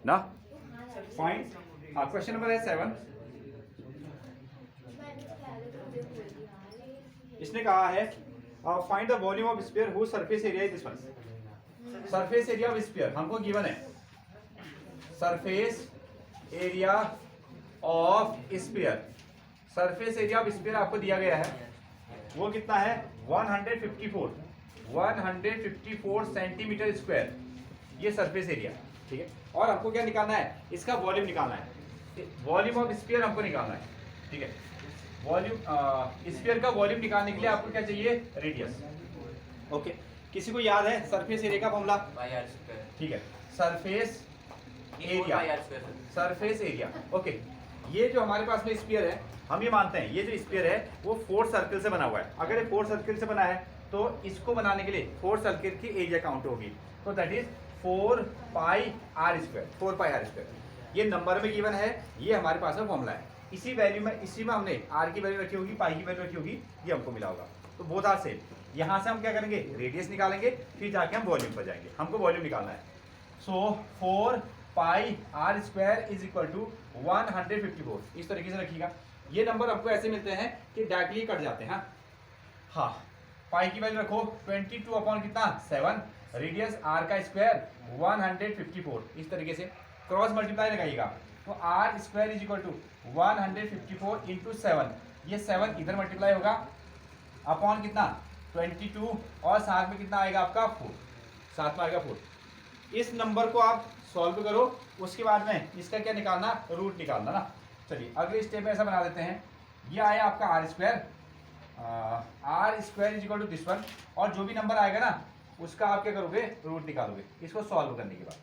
ना। फाइंड, हाँ question number है 7। इसने कहा है find the volume of sphere whose surface area is this one. Surface area of sphere हमको गिवन है, surface area of sphere, surface area of sphere आपको दिया गया है, वो कितना है 154 सेंटीमीटर स्क्वायर, ये सरफेस एरिया, ठीक है। और हमको क्या निकालना है, इसका वॉल्यूम निकालना है, वॉल्यूम ऑफ स्फीयर हमको निकालना है, ठीक है। वॉल्यूम स्फीयर का वॉल्यूम निकालने के लिए आपको क्या चाहिए, रेडियस। ओके, किसी को याद है सरफेस एरिया का फॉर्मूला, ठीक है, surface area, surface area. Okay, ये जो हमारे पास में स्फीयर है, हम ये मानते हैं ये जो स्फीयर है वो 4 सर्कल से बना हुआ है। अगर ये 4 सर्कल से बना है तो इसको बनाने के लिए 4 सर्कल की एरिया काउंट होगी, तो that is 4 pi r square, 4 pi r square. ये नंबर में गिवन है, ये हमारे पास में फॉर्मूला है। इसी वैल्यू में, इसी में हमने आर की वैल्यू रखी होगी, पाई की वैल्यू रखी होगी, ये हमको मिला होगा। तो बोथ आर सेम। यहाँ से हम क्या करेंगे, रेडियस निकालेंगे, फिर जाके हम वॉल्यूम पर जाएंगे। हमको वॉल्यूम निकालना है। So 4 pi r square is equal to 154, इस तरीके से रखिएगा। ये नंबर हमको ऐसे मिलते हैं कि डायरेक्टली कट जाते हैं। हाँ, पाई की वैल्यू रखो 22 अपॉन कितना 7, रेडियस आर का स्क्वायर 154, इस तरीके से क्रॉस मल्टीप्लाई लगाइएगा। तो r square is equal to 154 into 7, ये 7 इधर मल्टीप्लाई होगा अपॉन कितना 22, और साथ में कितना आएगा आपका 4, साथ में आएगा 4। इस नंबर को आप सॉल्व करो, उसके बाद में इसका क्या निकालना, रूट निकालना ना। चलिए अगले स्टेप में ऐसा बना देते हैं, ये आया आपका r square is equal to this one, और जो भी नंबर आएगा ना उसका आप क्या करोगे, रूट निकालोगे। इसको सॉल्व करने के बाद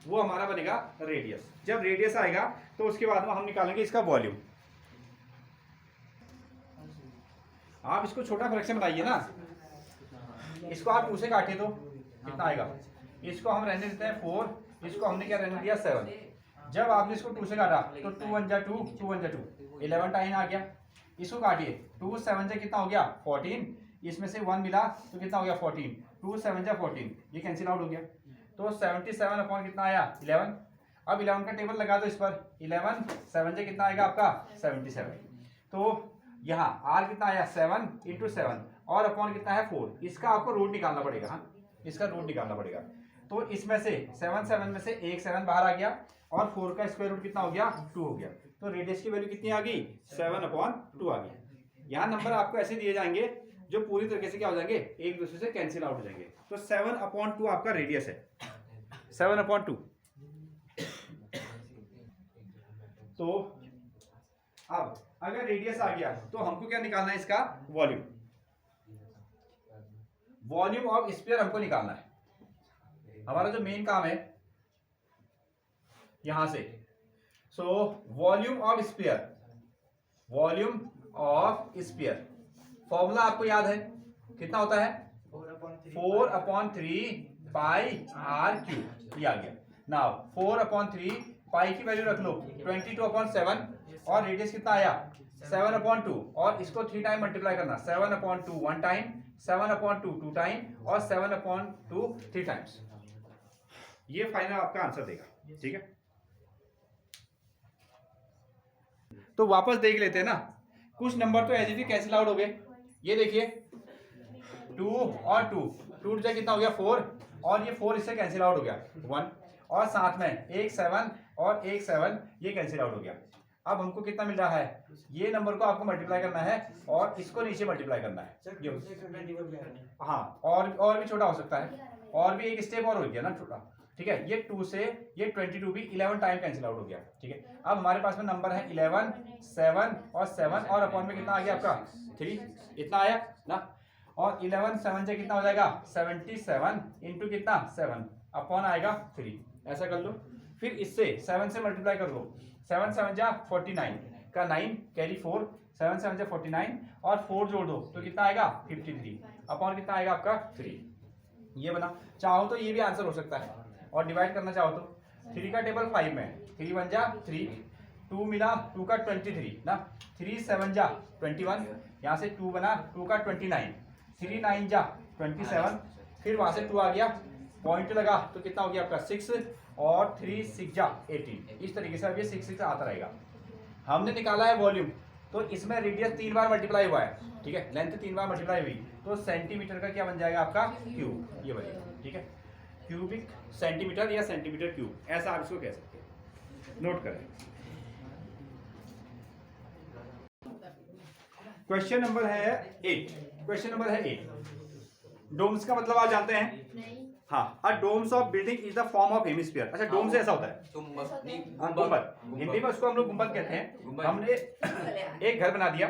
वो हमारा बनेगा रेडियस। जब रेडियस आएगा तो उसके बाद में हम निकालेंगे इसका वॉल्यूम। आप इसको छोटा फ्रैक्शन बनाइए ना, इसको आप 2 से काटिए तो कितना आएगा, इसको हम रहने देते हैं 4, इसको हमने क्या रहने दिया 7। जब आपने इसको 2 से काटा तो 2 1 जा 2, 2 1 जा 2, 11 टाइम आ गया। इसको काटिए, 2 7 से कितना हो गया 14, इसमें से 1 मिला तो कितना हो गया 14, 2 7 जा 14, ये कैंसिल आउट हो गया। तो 77 अपॉन कितना आया 11। अब 11 का टेबल लगा दो इस पर, 11 7 से कितना आएगा आपका 77। तो यहाँ आर कितना आया 7 इंटू 7, और अपॉन कितना है 4, इसका आपको रूट निकालना पड़ेगा। हाँ, इसका रूट निकालना पड़ेगा। तो इसमें से 7 में से एक 7 बाहर आ गया, और 4 का स्क्वायर रूट कितना हो गया 2 हो गया। तो रेडियस की वैल्यू कितनी आ गई 7/2 आ गई। यहाँ नंबर आपको ऐसे दिए जाएंगे जो पूरी तरीके से क्या हो जाएंगे, एक दूसरे से कैंसिल आउट हो जाएंगे। तो 7/2 आपका रेडियस है, 7/2। तो अब अगर रेडियस आ गया तो हमको क्या निकालना है, इसका वॉल्यूम। वॉल्यूम ऑफ स्फीयर हमको निकालना है। हमारा जो मेन काम है यहां से, so volume of sphere, volume of sphere formula आपको याद है, कितना होता है 4/3 पाई आर क्यूब, ये आ गया। नाउ 4/3 पाई की वैल्यू रख लो 22/7, और रेडियस कितना आया 7/2, और इसको 3 टाइम मल्टीप्लाई करना, 7/2 1 टाइम, 7/2 2 टाइम, और 7/2 3 टाइम्स। ये फाइनल आपका आंसर देगा, ठीक है। तो वापस देख लेते हैं ना, कुछ नंबर तो एज कैंसिल आउट हो गए। ये देखिए 2 और 2 से कितना हो गया 4, और ये 4 इससे कैंसिल आउट हो गया 1, और साथ में एक 7 और एक 7 ये कैंसिल आउट हो गया। अब हमको कितना मिल रहा है, ये नंबर को आपको मल्टीप्लाई करना है और इसको नीचे मल्टीप्लाई करना है। हाँ, और भी छोटा हो सकता है, और भी एक स्टेप और हो गया ना छोटा, ठीक है। ये 2 से ये 22 भी 11 टाइम कैंसिल आउट हो गया, ठीक है। अब हमारे पास में नंबर है 11, 7 और 7, और अपॉन में कितना आ गया आपका 3, इतना आया ना। और 11 7 से कितना हो जाएगा 77 इंटू कितना 7 अपॉन आएगा 3, ऐसा कर लो। फिर इससे 7 से मल्टीप्लाई कर लो, 7 7 जा 49 का 9 कैरी 4, 7 7 जा 49, और 4 जोड़ दो तो कितना आएगा 53 अपॉन कितना आएगा आपका 3। ये बना। चाहो तो ये भी आंसर हो सकता है, और डिवाइड करना चाहो तो 3 का टेबल 5 में 3 1 जा 3, 2 मिला 2 का 23 ना, 3 7 जा 21, यहाँ से 2 बना 2 का 29, 3 9 जा 27, फिर वहां से 2 आ गया, पॉइंट लगा तो कितना हो गया आपका 6, और 3 6 जा 18, इस तरीके से अब ये 6 6 आता रहेगा। हमने निकाला है वॉल्यूम, तो इसमें रेडियस 3 बार मल्टीप्लाई हुआ है, ठीक है, लेंथ 3 बार मल्टीप्लाई हुई, तो सेंटीमीटर का क्या बन जाएगा आपका क्यूब, ये बनेगा, ठीक है, क्यूबिक सेंटीमीटर या सेंटीमीटर क्यूब, ऐसा आप इसको कह सकते हैं। नोट करें। क्वेश्चन नंबर है 8। क्वेश्चन नंबर है 8। डोम्स का मतलब आप जानते हैं? नहीं। हाँ, a domes of building is the form of hemisphere. अच्छा, डोम से ऐसा होता है गुंबद, हिंदी में उसको हम लोग गुंबद कहते हैं। हमने एक घर बना दिया,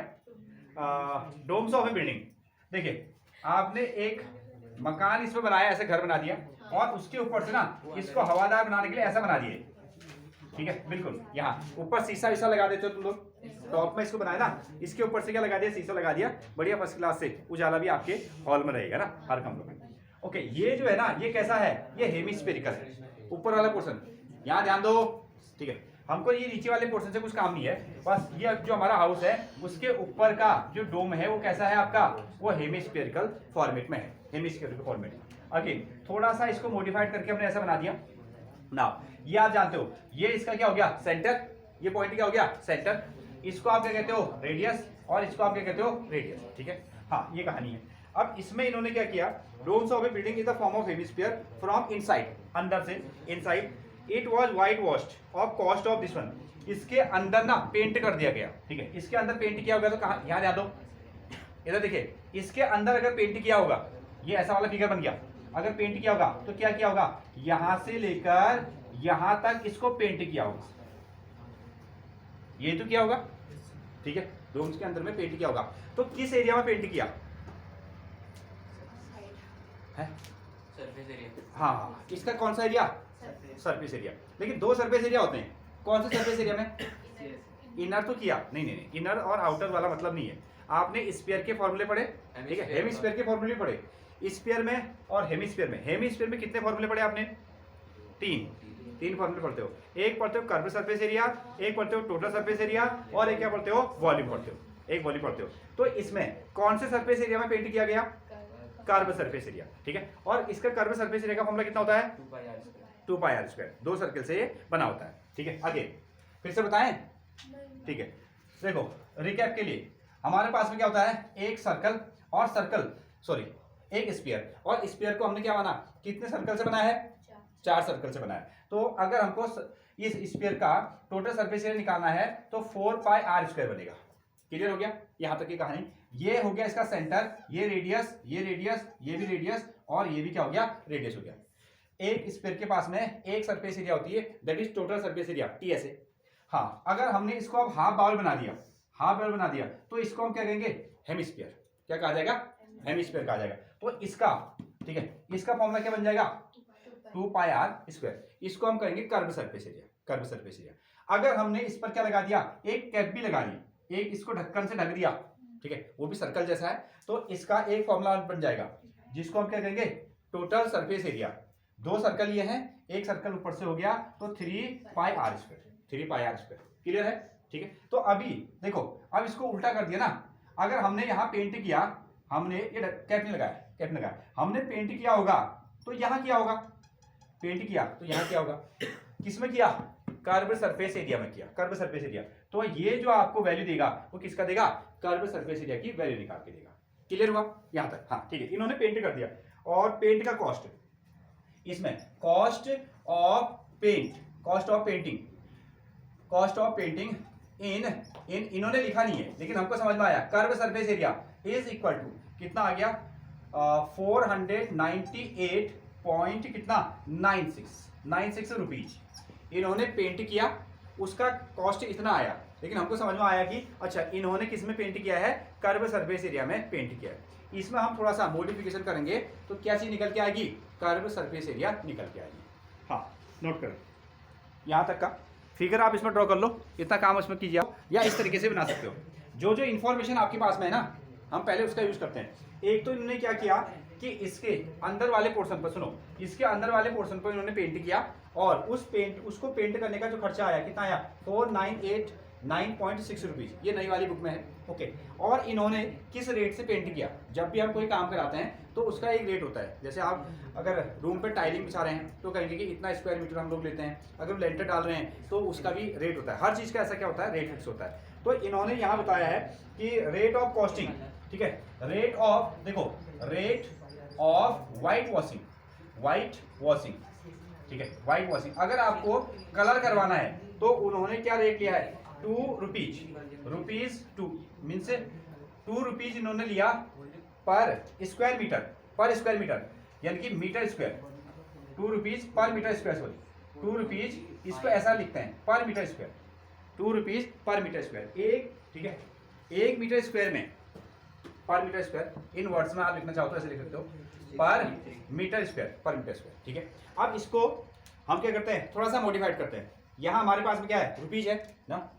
डोम्स ऑफ ए बिल्डिंग। देखिए, आपने एक मकान इसमें बनाया, ऐसे घर बना दिया, और उसके ऊपर से ना इसको हवादार बनाने के लिए ऐसा बना दिए, ठीक है, बिल्कुल यहाँ ऊपर शीशा वीशा लगा देते हो तुम लोग, टॉप में इसको बनाया ना, इसके ऊपर से क्या लगा दिया, शीशा लगा दिया, बढ़िया फर्स्ट क्लास से, उजाला भी आपके हॉल में रहेगा ना, हर कमरे में। ओके, ये जो है ना, ये कैसा है, ये हेमिस्फेरिकल है, ऊपर वाला पोर्शन, यहाँ ध्यान दो, ठीक है, हमको ये नीचे वाले पोर्शन से कुछ काम नहीं है, बस ये जो हमारा हाउस है उसके ऊपर का जो डोम है वो कैसा है आपका, वो हेमिस्फेरिकल फॉर्मेट में है, हेमिस्फेरिकल फॉर्मेट। अगेन थोड़ा सा इसको मॉडिफाइड करके हमने ऐसा बना दिया ना, ये आप जानते हो, ये इसका क्या हो गया, सेंटर, ये पॉइंट क्या हो गया, सेंटर, इसको आप क्या कहते हो, रेडियस, और इसको आप क्या कहते हो, रेडियस, ठीक है। हाँ, ये कहानी है। अब इसमें इन्होंने क्या किया, domes of a building is the form of hemisphere from inside, अंदर से, inside it was whitewashed of cost of this one, इसके अंदर ना पेंट कर दिया गया, ठीक है, इसके अंदर पेंट किया होगा, तो कहाँ, यहाँ याद हो, इधर देखिए, इसके अंदर अगर पेंट किया होगा, ये ऐसा वाला फिगर बन गया, अगर पेंट किया होगा तो क्या किया होगा, यहां से लेकर यहां तक इसको पेंट किया होगा, ये तो किया होगा, ठीक है, डोम्स के अंदर में पेंट किया होगा। तो किस एरिया में पेंट किया है, सरफेस एरिया। हाँ, इसका कौन सा एरिया, सरफेस एरिया। लेकिन दो सरफेस एरिया होते हैं, कौन से सरफेस एरिया में, इनर तो किया नहीं, नहीं नहीं, इनर और आउटर वाला मतलब नहीं है। आपने स्फीयर के फॉर्मूले पढ़े, ठीक है, हेमिस्फीयर के फॉर्मूले पढ़े, स्फीयर में और हेमिस्फीयर में। हेमिस्फीयर में कितने फॉर्मूले पढ़े आपने, तीन फॉर्मूले पढ़ते हो, एक पढ़ते हो कर्व सरफेस एरिया, एक पढ़ते हो टोटल सरफेस एरिया, और एक क्या पढ़ते हो, वॉल्यूम पढ़ते हो, एक वॉल्यूम पढ़ते हो। तो इसमें कौन से सरफेस एरिया में पेंट किया गया, कर्व सरफेस एरिया, ठीक है। और इसका कर्व सरफेस एरिया का फॉर्मूला कितना होता है, 2 पाई आर स्क्वायर, दो सर्कल से ये बना होता है, ठीक है। आगे फिर से बताएं, ठीक है। देखो, रिकैप के लिए हमारे पास में क्या होता है, एक सर्कल और सर्कल, सॉरी, एक स्फीयर, और स्फीयर को हमने क्या बना, कितने सर्कल से बनाया है, 4 सर्कल से बनाया है। तो अगर हमको इस स्फीयर का टोटल सरफेस एरिया निकालना है तो 4 पाई आर स्क्वायर बनेगा। क्लियर हो गया यहां तक की कहानी। ये हो गया इसका सेंटर, ये रेडियस, ये रेडियस, ये भी रेडियस, और ये भी क्या हो गया, रेडियस हो गया। एक स्फीयर के पास में एक सरफेस एरिया होती है, that is total surface area, TSA। हाँ, अगर हमने इसको अब हाफ बाउल बना दिया, हाफ बाउल बना दिया, तो इसको हम क्या कहेंगे, हेमिस्फीयर। क्या कहा जाएगा, हेमिस्फीयर कहा जाएगा। तो इसका, ठीक है, इसका फॉर्मूला क्या बन जाएगा, 2 पाई आर स्क्वायर। इसको हम कहेंगे curve surface area, curve surface area. अगर हमने इस पर क्या लगा दिया, एक कैप भी लगा दी, एक इसको ढक्कन से ढक दिया, ठीक है, वो भी सर्कल जैसा है, तो इसका एक फॉर्मूला बन जाएगा जिसको हम क्या कहेंगे, टोटल सरफेस एरिया। दो सर्कल ये हैं, एक सर्कल ऊपर से हो गया, तो 3 pi r square, 3 pi r square. Clear है, ठीक है। तो अभी देखो, अब इसको उल्टा कर दिया ना, अगर हमने यहाँ पेंट किया, हमने ये कैप नहीं लगाया, कैप नहीं लगाया, हमने पेंट किया होगा तो यहाँ क्या होगा, पेंट किया तो यहाँ क्या होगा, किसमें किया, कर्व सरफेस एरिया में किया, कर्व सरफेस एरिया। तो ये जो आपको वैल्यू देगा वो किसका देगा, कर्व सरफेस एरिया की वैल्यू निकाल के देगा। क्लियर हुआ यहाँ तक, हाँ ठीक है। इन्होंने पेंट कर दिया, और पेंट का कॉस्ट, इसमें cost of paint, cost of painting, cost of painting इन इन्होंने लिखा नहीं है लेकिन हमको समझ में आया, curve surface area is equal to कितना आ गया, 498 पॉइंट कितना 96 रुपीज इन्होंने पेंट किया, उसका कॉस्ट इतना आया। लेकिन हमको समझ में आया कि अच्छा इन्होंने किस में पेंट किया है, कर्व सरफेस एरिया में पेंट किया है। इसमें हम थोड़ा सा मॉडिफिकेशन करेंगे तो क्या चीज निकल के आएगी, कर्व सरफेस एरिया निकल के आएगी। हाँ नोट करें, यहाँ तक का फिगर आप इसमें ड्रॉ कर लो, इतना काम इसमें कीजिए आप, या इस तरीके से बना सकते हो। जो जो इन्फॉर्मेशन आपके पास में है ना, हम पहले उसका यूज करते हैं। एक तो इन्होंने क्या किया कि इसके अंदर वाले पोर्शन पर, सुनो, इसके अंदर वाले पोर्शन पर इन्होंने पेंट किया, और उसको पेंट करने का जो खर्चा आया कितना आया, 9.6 रुपीज़, ये नई वाली बुक में है। ओके, और इन्होंने किस रेट से पेंट किया? जब भी हम कोई काम कराते हैं तो उसका एक रेट होता है। जैसे आप अगर रूम पे टाइलिंग बिछा रहे हैं तो कहेंगे कि इतना स्क्वायर मीटर हम लोग लेते हैं, अगर लेंटर डाल रहे हैं तो उसका भी रेट होता है। हर चीज़ का ऐसा क्या होता है, रेट फिक्स होता है। तो इन्होंने यहाँ बताया है कि रेट ऑफ कॉस्टिंग, ठीक है, रेट ऑफ, देखो, रेट ऑफ वाइट वॉशिंग, ठीक है, वाइट वॉशिंग। अगर आपको कलर करवाना है तो उन्होंने क्या रेट लिया है, 2 रुपीज 2 मीन्स 2 रुपीज इन्होंने लिया पर स्क्वायर मीटर, यानी कि metre square, 2 rupees per metre square, sorry 2 rupees, इसको ऐसा लिखते हैं per metre square, 2 rupees per metre square, एक, ठीक है, 1 मीटर स्क्वायर में, पर मीटर स्क्वायर, इन वर्ड्स में आप लिखना चाहो तो ऐसे लिख सकते हो, पर मीटर स्क्वायर, ठीक है। अब इसको हम क्या करते हैं, थोड़ा सा मॉडिफाइड करते हैं। यहाँ हमारे पास में क्या है, रुपीज है ना,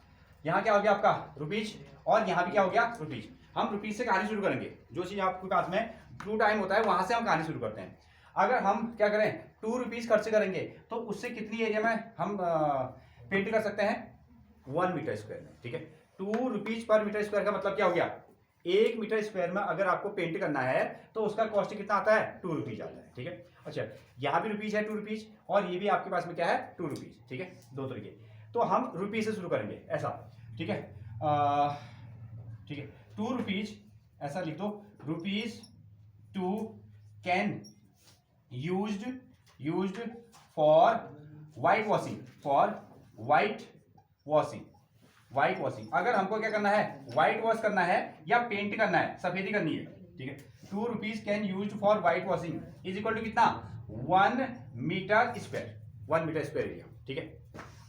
यहाँ क्या हो गया आपका रुपीज, और यहाँ भी क्या हो गया रुपीज। हम रुपीज से कहानी शुरू करेंगे, जो चीज आपके पास में ट्रू टाइम होता है वहां से हम कहानी शुरू करते हैं। अगर हम क्या करें, 2 रुपीज खर्च करेंगे तो उससे कितनी एरिया में हम पेंट कर सकते हैं, 1 मीटर स्क्वायर में, ठीक है। 2 रुपीज पर मीटर स्क्वायर का मतलब क्या हो गया, 1 मीटर स्क्वायर में अगर आपको पेंट करना है तो उसका कॉस्ट कितना आता है, 2 रुपीज आता है, ठीक है। अच्छा, यहाँ भी रुपीज है 2 रुपीज, और ये भी आपके पास में क्या है 2 रुपीज, ठीक है, दो तरीके। तो हम रुपीज से शुरू करेंगे ऐसा, ठीक है, ठीक है, 2 रुपीज ऐसा लिख दो, rupees 2 can used for white washing, अगर हमको क्या करना है, व्हाइट वॉश करना है या पेंट करना है, सफेदी करनी है, ठीक है। 2 rupees can used for whitewashing is equal to कितना, 1 मीटर स्क्वायर एरिया, ठीक है।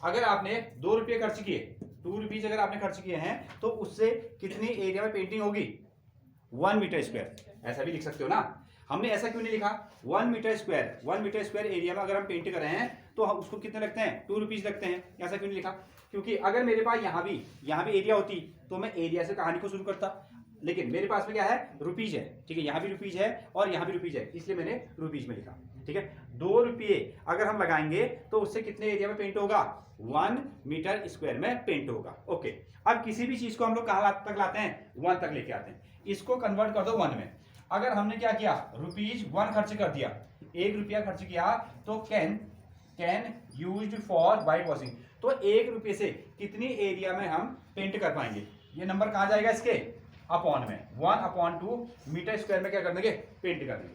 अगर आपने 2 रुपये खर्च किए, 2 रुपीज अगर आपने खर्च किए हैं तो उससे कितनी एरिया में पेंटिंग होगी, 1 मीटर स्क्वायर, ऐसा भी लिख सकते हो ना। हमने ऐसा क्यों नहीं लिखा, 1 मीटर स्क्वायर एरिया में अगर हम पेंट कर रहे हैं तो हम उसको कितने लगते हैं, 2 रुपीज लगते हैं, ऐसा क्यों नहीं लिखा, क्योंकि अगर मेरे पास यहाँ भी एरिया होती तो मैं एरिया से कहानी को शुरू करता, लेकिन मेरे पास में क्या है, रुपीज है, ठीक है, यहाँ भी रुपीज है और यहाँ भी रुपीज है, इसलिए मैंने रुपीज में लिखा, ठीक है। 2 रुपये अगर हम लगाएंगे तो उससे कितने एरिया में पेंट होगा, 1 मीटर स्क्वायर में पेंट होगा। ओके, अब किसी भी चीज को हम लोग कहाँ तक लाते हैं, 1 तक लेके आते हैं। इसको कन्वर्ट कर दो 1 में। अगर हमने क्या किया, रुपीज 1 खर्च कर दिया, 1 रुपया खर्च किया, तो can used for white washing, तो 1 रुपये से कितनी एरिया में हम पेंट कर पाएंगे, ये नंबर कहाँ जाएगा इसके, अपॉन में, 1/2 मीटर स्क्वायर में क्या कर देंगे, पेंट कर देंगे।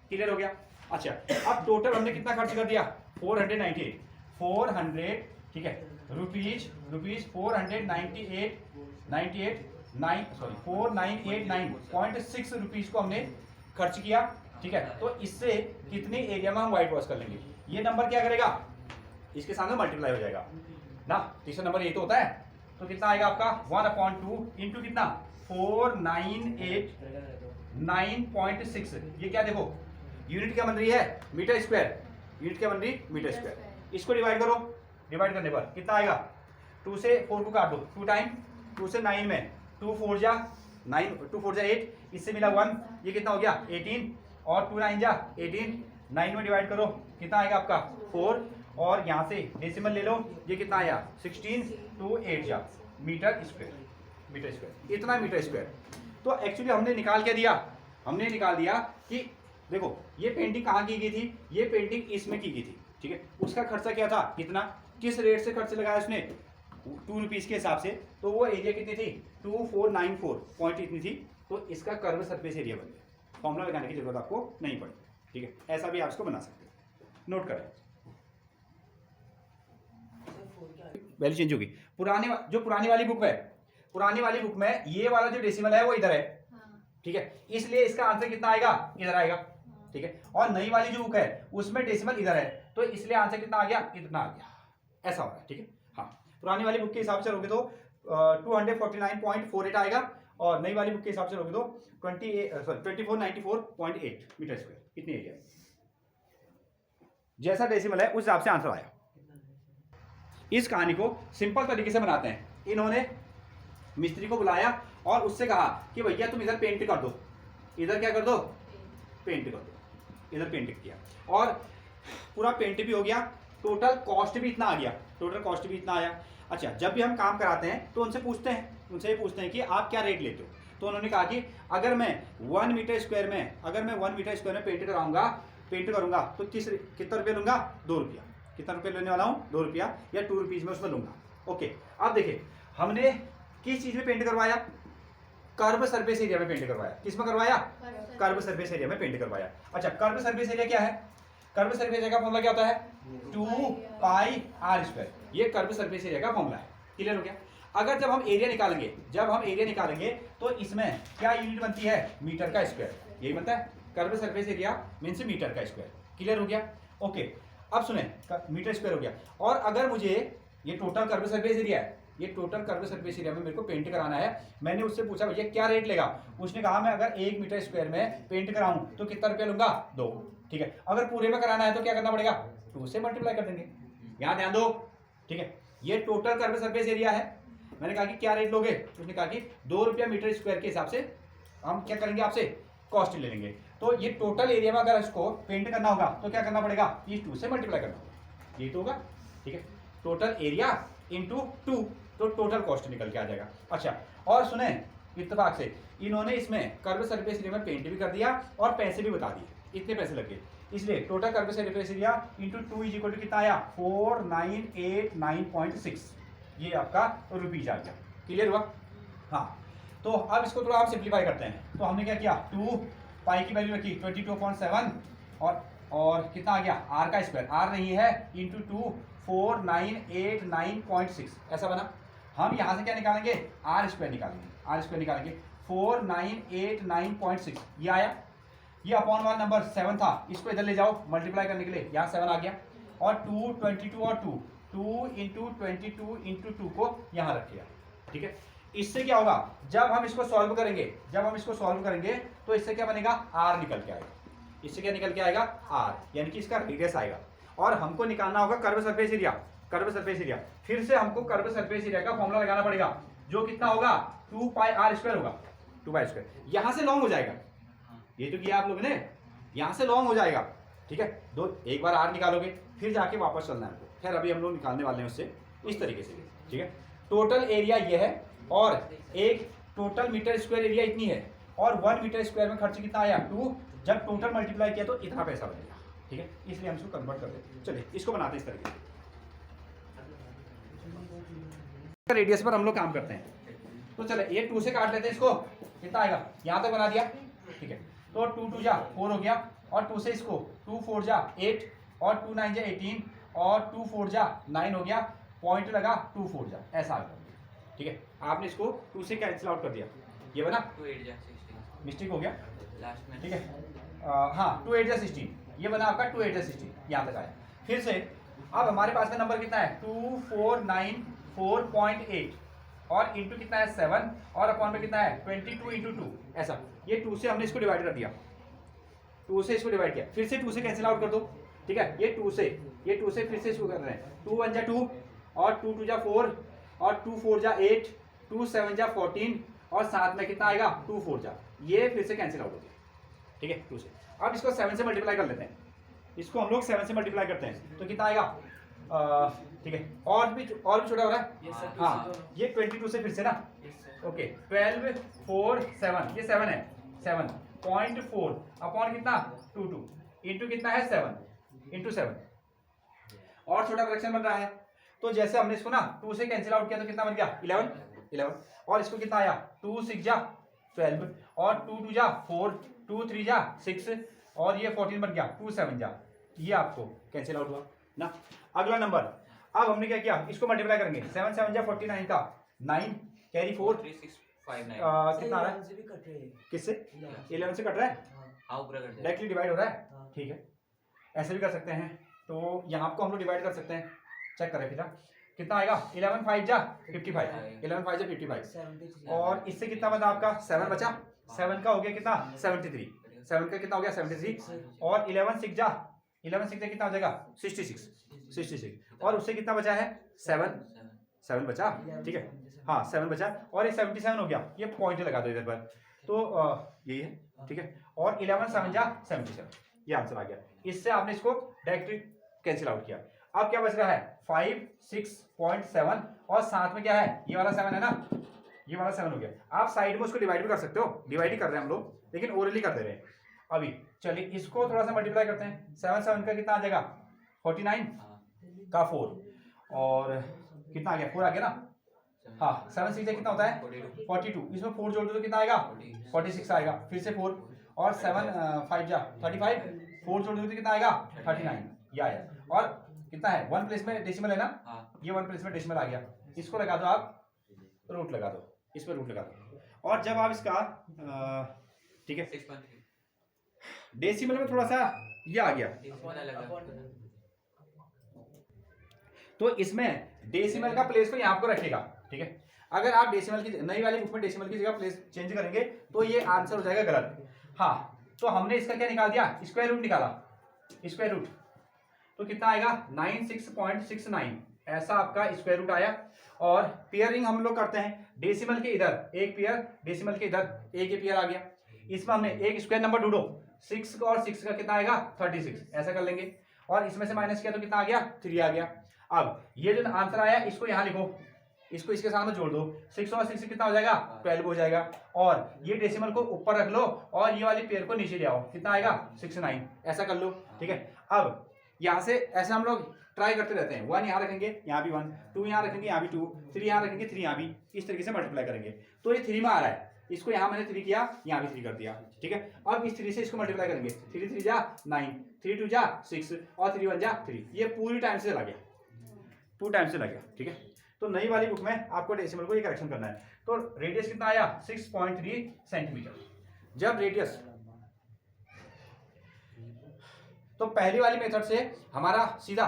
क्लियर हो गया। अच्छा, अब टोटल हमने कितना खर्च कर दिया, 498, ठीक है, रुपीज 498.6 रुपीज को हमने खर्च किया, ठीक है। तो इससे कितने एरिया में हम व्हाइट वॉश कर लेंगे, ये नंबर क्या करेगा, इसके सामने मल्टीप्लाई हो जाएगा ना, तीसरा नंबर ये तो होता है, तो कितना आएगा आपका 1/2 इंटू कितना 498.9.6, ये क्या देखो यूनिट क्या बन रही है, मीटर स्क्वायर, यूनिट क्या बन रही, मीटर स्क्वायर। इसको डिवाइड करो, डिवाइड करने पर कितना आएगा, 2 से 4 को काट दो, 2 टाइम 2 से 9 में 2 4 जा 9, 2 4 जा 8, इससे मिला 1, ये कितना हो गया 18, और 2 9 जा 18, 9 में डिवाइड करो कितना आएगा आपका 4, और यहाँ से डेसिमल ले लो, ये कितना आया 16, 2 8 जा मीटर स्क्वायर, इतना मीटर स्क्वायर। तो एक्चुअली हमने निकाल क्या दिया, हमने निकाल दिया कि देखो ये पेंटिंग कहाँ की गई थी, ये पेंटिंग इसमें की गई थी, ठीक है। उसका खर्चा क्या था, कितना, किस रेट से खर्च लगाया उसने, 2 रुपीज के हिसाब से, तो वो एरिया कितनी थी 2494 पॉइंट इतनी थी, तो इसका कर्व सरफेस एरिया बन गया। फॉर्मूला लगाने की जरूरत आपको नहीं पड़ी, ठीक है, ऐसा भी आप इसको बना सकते हैं, नोट करें। वैल्यू चेंज होगी, पुरानी वाली बुक है, पुरानी वाली बुक में ये वाला जो डेसिमल है वो इधर है, ठीक है, इसलिए इसका आंसर कितना आएगा, इधर आएगा, ठीक है। और नई वाली जो बुक है उसमें डेसिमल इधर है, तो इसलिए आंसर कितना आ गया, इतना आ गया, ऐसा होगा, ठीक है। हाँ, पुरानी वाली बुक के हिसाब से लोगे तो 249.48 आएगा, और नई वाली बुक के हिसाब से लोगे तो 2494.8 मीटर स्क्वायर, इतनी एरिया है। जैसा डेसिमल है उस हिसाब से आंसर आया। इस कहानी को सिंपल तरीके से बनाते हैं। इन्होंने मिस्त्री को बुलाया और उससे कहा कि भैया तुम इधर पेंट कर दो, इधर क्या कर दो, पेंट कर दो, इधर पेंट किया, और पूरा पेंट भी हो गया, टोटल कॉस्ट भी इतना आ गया, टोटल कॉस्ट भी इतना आया। अच्छा, जब भी हम काम कराते हैं तो उनसे पूछते हैं कि आप क्या रेट लेते हो। तो उन्होंने कहा कि अगर मैं 1 मीटर स्क्वायर में पेंट करूंगा तो कितना रुपये लूंगा, 2 रुपया। कितना रुपये लेने वाला हूँ, 2 रुपया या 2 रुपीज़ में उसमें लूंगा। ओके, अब देखिए हमने किस चीज़ में पेंट करवाया, कर्व सरफेस एरिया में पेंट करवाया। किस में करवाया, कर्व सरफेस एरिया में पेंट करवाया। अच्छा, कर्व सरफेस एरिया क्या है, कर्व सरफेस एरिया का फॉर्मूला क्या होता है, 2 पाई आर स्क्वायर। ये कर्व सरफेस एरिया का फॉर्मूला है। क्लियर हो गया। अगर जब हम एरिया निकालेंगे तो इसमें क्या यूनिट बनती है, मीटर का स्क्वायर। यही बनता है curve surface area means metre का स्क्वायर। क्लियर हो गया। ओके, अब सुने, मीटर स्क्वायर हो गया। और अगर मुझे ये टोटल कर्व सरफेस एरिया है, ये टोटल कर्व सरफेस एरिया में मेरे को पेंट कराना है। मैंने उससे पूछा भैया क्या रेट लेगा, उसने कहा मैं अगर 1 मीटर स्क्वायर में पेंट कराऊं तो कितना रुपया लूंगा, 2। ठीक है, अगर पूरे में कराना है तो क्या करना पड़ेगा, 2 से मल्टीप्लाई कर देंगे। यहाँ ध्यान दो। ठीक है, ये टोटल कर्व सरफेस एरिया है। मैंने कहा कि क्या रेट लोगे, उसने कहा कि 2 रुपया मीटर स्क्वायर के हिसाब से हम क्या करेंगे, आपसे कॉस्ट ले लेंगे। तो ये टोटल एरिया में अगर इसको पेंट करना होगा तो क्या करना पड़ेगा, इस 2 से मल्टीप्लाई करना होगा। ये तो होगा। ठीक है, टोटल एरिया इंटू 2, तो टोटल कॉस्ट निकल के आ जाएगा। अच्छा, और सुने, इत्तेफाक से इन्होंने इसमें कर्व सरफेस एरिया में पेंट भी कर दिया और पैसे भी बता दिए, इतने पैसे लगे। इसलिए total curve surface area into 2 is equal to कितना आया, 4989.6। ये आपका रुपीज आ गया। क्लियर हुआ। हाँ, तो अब इसको थोड़ा हम सिंप्लीफाई करते हैं। तो हमने क्या किया, 2 पाई की वैल्यू रखी 22.7 और कितना आ गया, आर का स्क्वायर, आर नहीं है, इंटू 2 4989.6 ऐसा बना। हम यहाँ से क्या निकालेंगे, आर स्क्वायर निकालेंगे 4989.6 ये आया। ये अपॉन वाला नंबर 7 था, इसको इधर ले जाओ मल्टीप्लाई करने के लिए, यहाँ 7 आ गया। और 2 22 और 2 इंटू 22 इंटू 2 को यहाँ रख लिया। ठीक है, इससे क्या होगा, जब हम इसको सॉल्व करेंगे तो इससे क्या बनेगा, आर निकल के आएगा। इससे क्या निकल के आएगा, आर, यानी कि इसका रेडियस आएगा। और हमको निकालना होगा कर्व सरफेस एरिया। फिर से हमको कर्व सरफेस एरिया का फॉर्मूला लगाना पड़ेगा, जो कितना होगा, 2 पाई आर स्क्वायर होगा। 2 पाई स्क्वायर यहाँ से लॉन्ग हो जाएगा, ये तो किया आप लोगों ने, यहाँ से लॉन्ग हो जाएगा। ठीक है, एक बार आर निकालोगे फिर जाके वापस चलना है हमको। खैर अभी हम लोग निकालने वाले हैं उससे इस तरीके से। ठीक है, टोटल एरिया ये है और एक टोटल मीटर स्क्वायर एरिया इतनी है और 1 मीटर स्क्वायर में खर्च कितना आया, 2। जब टोटल मल्टीप्लाई किया तो इतना पैसा बनेगा। ठीक है, इसलिए हम इसको कन्वर्ट कर देते हैं। चलिए इसको बनाते हैं इस तरीके से। रेडियस पर हम लोग काम करते हैं, तो चले ये 2 से काट लेते हैं इसको, कितना आएगा, यहाँ तक बना दिया। ठीक है, तो 2 2 जा 4 हो गया, और 2 से इसको 2 4 जा 8 और 2 9 जा 18 और 2 4 जा 9 हो गया, पॉइंट लगा 2 4 जा, ऐसा आ गया। ठीक है, आपने इसको 2 से कैंसिल आउट कर दिया, ये बना 2 8 जा 16 मिस्टेक हो गया लास्ट में। ठीक है, हाँ 2 8 जा 16, ये बना आपका 2 8 जा 16, यहाँ तक आया। फिर से अब हमारे पास में नंबर कितना है, 2494.8 और इंटू कितना है 7 और अपॉन में कितना है 22 इंटू 2, ऐसा। ये 2 से हमने इसको डिवाइड कर दिया, 2 से इसको डिवाइड किया, फिर से 2 से कैंसिल आउट कर दो। ठीक है, ये 2 से फिर से इसको कर रहे हैं, 2 1 जा 2 और 2 2 जा 4 और 2 4 जा 8, 2 7 जा 14 और साथ में कितना आएगा 2 4 जा, ये फिर से कैंसिल आउट हो गया। ठीक है, 2 से। अब इसको 7 से मल्टीप्लाई कर लेते हैं, इसको हम लोग 7 से मल्टीप्लाई करते हैं तो कितना आएगा, ठीक है, और भी छोटा हो रहा है। हाँ, ये 22 से फिर से ना, ओके 12 4 7, ये 7 है, 7.4 अपॉन कितना 2 2 इंटू कितना है 7 इंटू 7, और छोटा फ्रैक्शन बन रहा है। तो जैसे हमने इसको ना 2 से कैंसिल आउट किया तो कितना बन गया 11, और इसको कितना आया 2 6 जा 12 और 2 2 जा 4, 2 3 जा 6 और ये 14 बन गया, 2 7 जा, ये आपको कैंसिल आउट हुआ ना। अगला नंबर, अब हमने क्या किया, इसको मल्टीप्लाई करेंगे, 7 7 जा 49 का 9 कैरी 4 3659 कितना आ रहा है, किससे 11 से कट रहा है, डायरेक्टली डिवाइड हो रहा है। ठीक है, ऐसे भी कर सकते हैं, तो यहाँ को हम लोग डिवाइड कर सकते हैं, चेक करें फिर कितना आएगा, 11 5 जा 55, 11 5 जा 55 और इससे कितना बचा आपका 7 बचा, 7 का हो गया कितना 73, 7 का कितना हो गया 73 और 11 6 जा कितना हो जाएगा 66 और उससे कितना बचा है 7 बचा। ठीक है, हाँ 7 बचा और ये 77 हो गया, ये पॉइंट लगा दो इधर पर, तो यही है। ठीक है, और 11 7 जा 77, ये आंसर आ गया। इससे आपने इसको डायरेक्टली कैंसिल आउट किया। अब क्या बच रहा है 5 6.7 और साथ में क्या है ये वाला 7 है ना, ये वाला 7 हो गया। आप साइड में उसको डिवाइड भी कर सकते हो, डिवाइड ही कर रहे हैं हम लोग लेकिन ओरली कर दे रहे हैं अभी। चलिए इसको थोड़ा सा मल्टीप्लाई करते हैं। 7 7 का कितना आ जाएगा 49 का 4 और कितना आ गया 4 आ गया ना। हाँ 7 6 कितना होता है 42, इसमें 4 जोड़ दो तो कितना आएगा 46 आएगा, फिर से 4 और 7 5 जा 35, 4 जोड़ दो तो कितना आएगा 39 ये आया। और कितना है 1 प्लेस में डेसिमल है ना, ये 1 प्लेस में डेसिमल आ गया। इसको लगा दो आप रूट लगा दो, इस पर रूट लगा दो और जब आप इसका ठीक है 6.3 डेसिमल में थोड़ा सा ये आ गया तो इसमें डेसिमल का प्लेस को यहाँ को रखेगा, ठीक है। अगर आप डेसिमल की नई वाली बुक में डेसिमल की जगह प्लेस चेंज करेंगे तो ये आंसर हो जाएगा गलत। हाँ तो हमने इसका क्या निकाल दिया स्क्वायर रूट निकाला, स्क्वायर रूट तो कितना आएगा 96.69 ऐसा आपका स्क्वायर रूट आया। और पेयरिंग हम लोग करते हैं डेसिमल के इधर एक पेयर, डेसिमल के इधर एक ही पेयर आ गया। इसमें हमने एक स्क्वायर नंबर ढूंढो, 6 और 6 का कितना आएगा 36 ऐसा कर लेंगे और इसमें से माइनस किया तो कितना आ गया 3 आ गया। अब ये जो आंसर आया इसको यहाँ लिखो, इसको इसके साथ में जोड़ दो, 6 और 6 कितना हो जाएगा 12 हो जाएगा और ये डेसिमल को ऊपर रख लो और ये वाली पेयर को नीचे ले आओ, कितना आएगा 69 ऐसा कर लो, ठीक है। अब यहाँ से ऐसे हम लोग ट्राई करते रहते हैं, 1 यहाँ रखेंगे यहाँ भी 1, 2 यहाँ रखेंगे यहाँ भी 2, 3 यहाँ रखेंगे 3 यहाँ भी, इस तरीके से मल्टीप्लाई करेंगे तो ये 3 में आ रहा है। इसको यहाँ मैंने 3 किया यहाँ भी 3 कर दिया, ठीक है। अब इस 3 से इसको मल्टीप्लाई करेंगे, 3 3 जा 9, 3 2 जा 6 और 3 1 जा 3, ये पूरी टाइम से लग गया 2 टाइम से लग गया, ठीक है। तो नई वाली बुक में आपको डेसिमल को ये करेक्शन करना है। तो रेडियस कितना आया 6.3 सेंटीमीटर। जब रेडियस तो पहली वाली मेथड से हमारा सीधा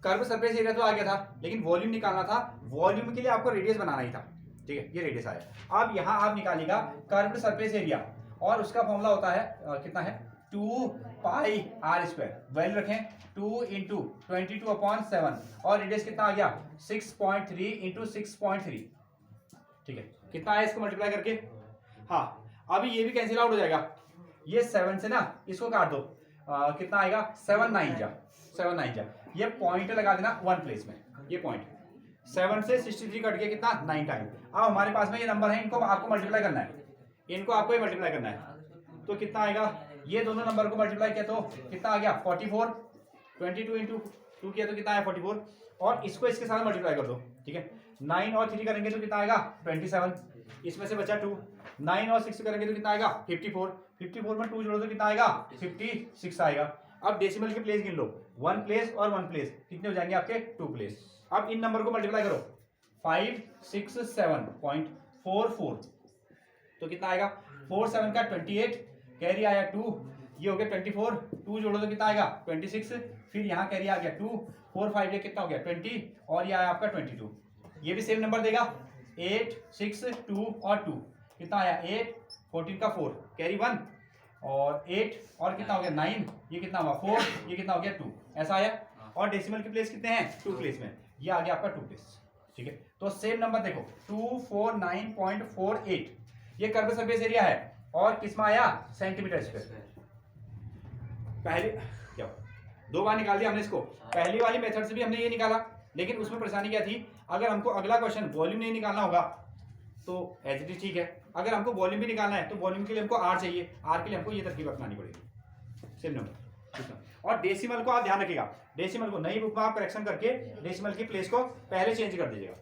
कर्व सरफेस एरिया तो आ गया था लेकिन वॉल्यूम निकालना था, वॉल्यूम के लिए आपको रेडियस बनाना ही था, ठीक है। ये रेडियस आया। अब यहाँ आप निकालिएगा कर्व्ड सरफेस एरिया और उसका फॉर्मूला होता है कितना है 2 पाई r स्क्वायर, वैल्यू रखें 2 इंटू 22/7 और रेडियस कितना आ गया 6.3 इंटू 6.3, ठीक है। कितना आया इसको मल्टीप्लाई करके। हाँ अभी ये भी कैंसिल आउट हो जाएगा, ये 7 से ना इसको काट दो, कितना आएगा 7 9 जा, ये पॉइंट लगा देना 1 प्लेस में, ये पॉइंट 7 से 63 कट गया कितना 9 टाइम। अब हमारे पास में ये नंबर है, इनको आपको मल्टीप्लाई करना है, इनको आपको ये मल्टीप्लाई करना है तो कितना आएगा, ये दोनों नंबर को मल्टीप्लाई किया तो कितना आ गया 44, 22 इंटू 2 किया तो कितना आया 44 और इसको इसके साथ मल्टीप्लाई कर दो, ठीक है। 9 और 3 करेंगे तो कितना आएगा 27, इसमें से बचा 2, 9 और 6 करेंगे तो कितना आएगा 54, 54 में 2 जोड़ो तो कितना आएगा 56 आएगा। अब डेसिमल के प्लेस गिन लो, 1 प्लेस और 1 प्लेस कितने हो जाएंगे आपके 2 प्लेस। अब इन नंबर को मल्टीप्लाई करो 567.44 तो कितना आएगा 4 7 का 28, कैरी आया 2, ये हो गया 24, 2 जोड़ो तो कितना आएगा 26, फिर यहाँ कैरी आ गया 2, 4 5 ये कितना हो गया 20 और ये आया आपका 22। ये भी सेम नंबर देगा 8 6 2 और 2 कितना आया 8, 14 का 4 कैरी 1 और 8 और कितना हो गया 9, ये कितना हुआ 4, ये कितना हो गया 2 ऐसा आया। और डेसिमल के प्लेस कितने हैं 2 प्लेस में, ये आ गया आपका 2 प्लेस, ठीक है। तो सेम नंबर देखो 249.48 ये कर्व सरफेस एरिया है और किसमें आया सेंटीमीटर स्क्वायर। पहले क्या 2 बार निकाल दिया हमने इसको, पहली वाली मेथड से भी हमने ये निकाला लेकिन उसमें परेशानी क्या थी, अगर हमको अगला क्वेश्चन वॉल्यूम नहीं निकालना होगा तो एज इट इज ठीक है, अगर हमको वॉल्यूम भी निकालना है तो वॉल्यूम के लिए हमको आर चाहिए, आर के लिए हमको ये तरकीब अपनानी पड़ेगी सेम नंबर, ठीक है। और डेसिमल को आप ध्यान रखिएगा, डेसिमल को नई बुक में आप करेक्शन करके डेसिमल की प्लेस को पहले चेंज कर दीजिएगा।